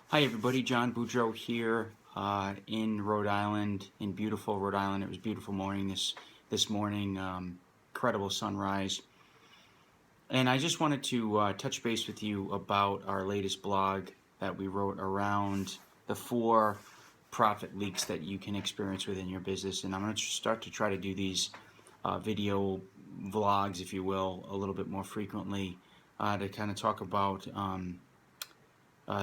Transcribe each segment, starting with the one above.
Hi everybody, John Boudreau here in Rhode Island, in beautiful Rhode Island. It was a beautiful morning this morning, incredible sunrise. And I just wanted to touch base with you about our latest blog that we wrote around the 4 profit leaks that you can experience within your business. And I'm going to start to try to do these video vlogs, if you will, a little bit more frequently to kind of talk about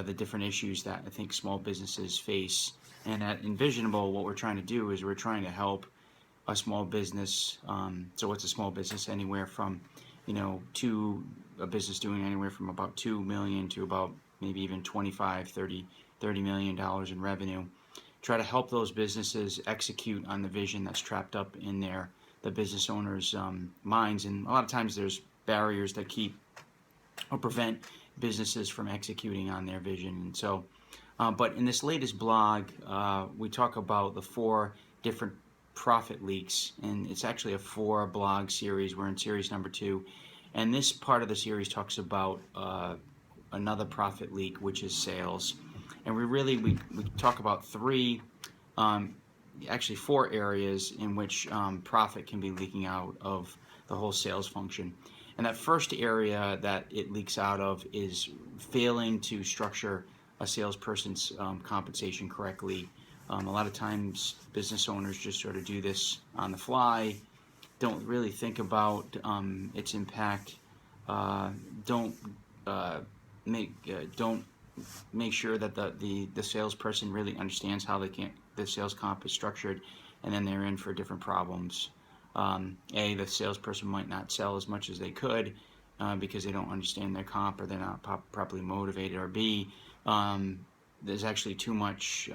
the different issues that I think small businesses face. And at Envisionable, what we're trying to do is we're trying to help a small business. So what's a small business? Anywhere from, a business doing anywhere from about 2 million to about maybe even 25, 30 million dollars in revenue. Try to help those businesses execute on the vision that's trapped up in the business owners' minds. And a lot of times there's barriers that keep or prevent businesses from executing on their vision. And so, but in this latest blog, we talk about the 4 different profit leaks, and it's actually a 4 blog series. We're in series number 2, and this part of the series talks about another profit leak, which is sales. And we talk about 3, actually 4 areas in which profit can be leaking out of the whole sales function. And that first area that it leaks out of is failing to structure a salesperson's compensation correctly. A lot of times business owners just sort of do this on the fly, don't really think about its impact, don't make sure that the salesperson really understands how the sales comp is structured, and then they're in for different problems. A, the salesperson might not sell as much as they could because they don't understand their comp, or they're not properly motivated, or B, there's actually too much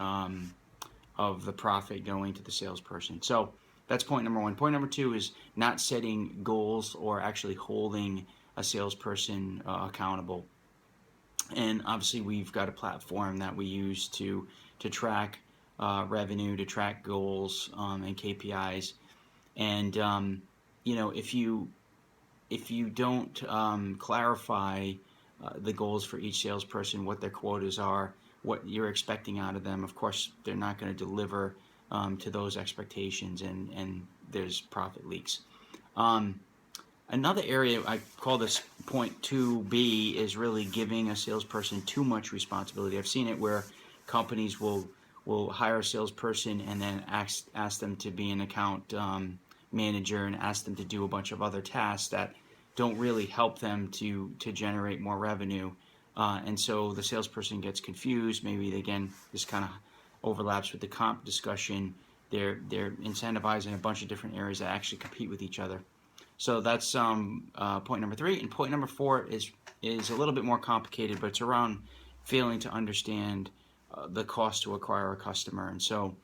of the profit going to the salesperson. So that's point number 1. Point number 2 is not setting goals or actually holding a salesperson accountable. And obviously we've got a platform that we use to track revenue, to track goals and KPIs. And if you don't clarify the goals for each salesperson, what their quotas are, what you're expecting out of them, of course they're not going to deliver to those expectations, and there's profit leaks. Another area, I call this point 2B, is really giving a salesperson too much responsibility. I've seen it where companies will hire a salesperson and then ask them to be an account manager and ask them to do a bunch of other tasks that don't really help them to generate more revenue. And so the salesperson gets confused. Maybe, again, this kind of overlaps with the comp discussion. They're incentivizing a bunch of different areas that actually compete with each other. So that's point number 3. And point number 4 is a little bit more complicated, but it's around failing to understand the cost to acquire a customer. And so,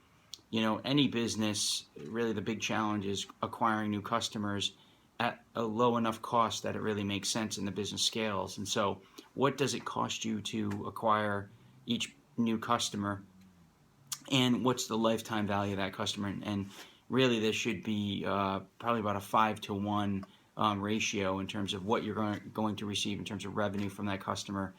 any business, really the big challenge is acquiring new customers at a low enough cost that it really makes sense and the business scales. And so what does it cost you to acquire each new customer, and what's the lifetime value of that customer? And really this should be probably about a 5-to-1 ratio in terms of what you're going to receive in terms of revenue from that customer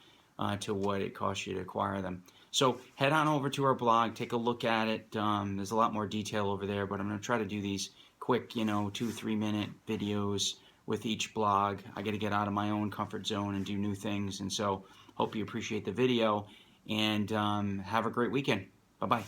to what it costs you to acquire them. So head on over to our blog, take a look at it. There's a lot more detail over there, but I'm going to try to do these quick, 2-3 minute videos with each blog. I got to get out of my own comfort zone and do new things, and so hope you appreciate the video, and have a great weekend. Bye-bye.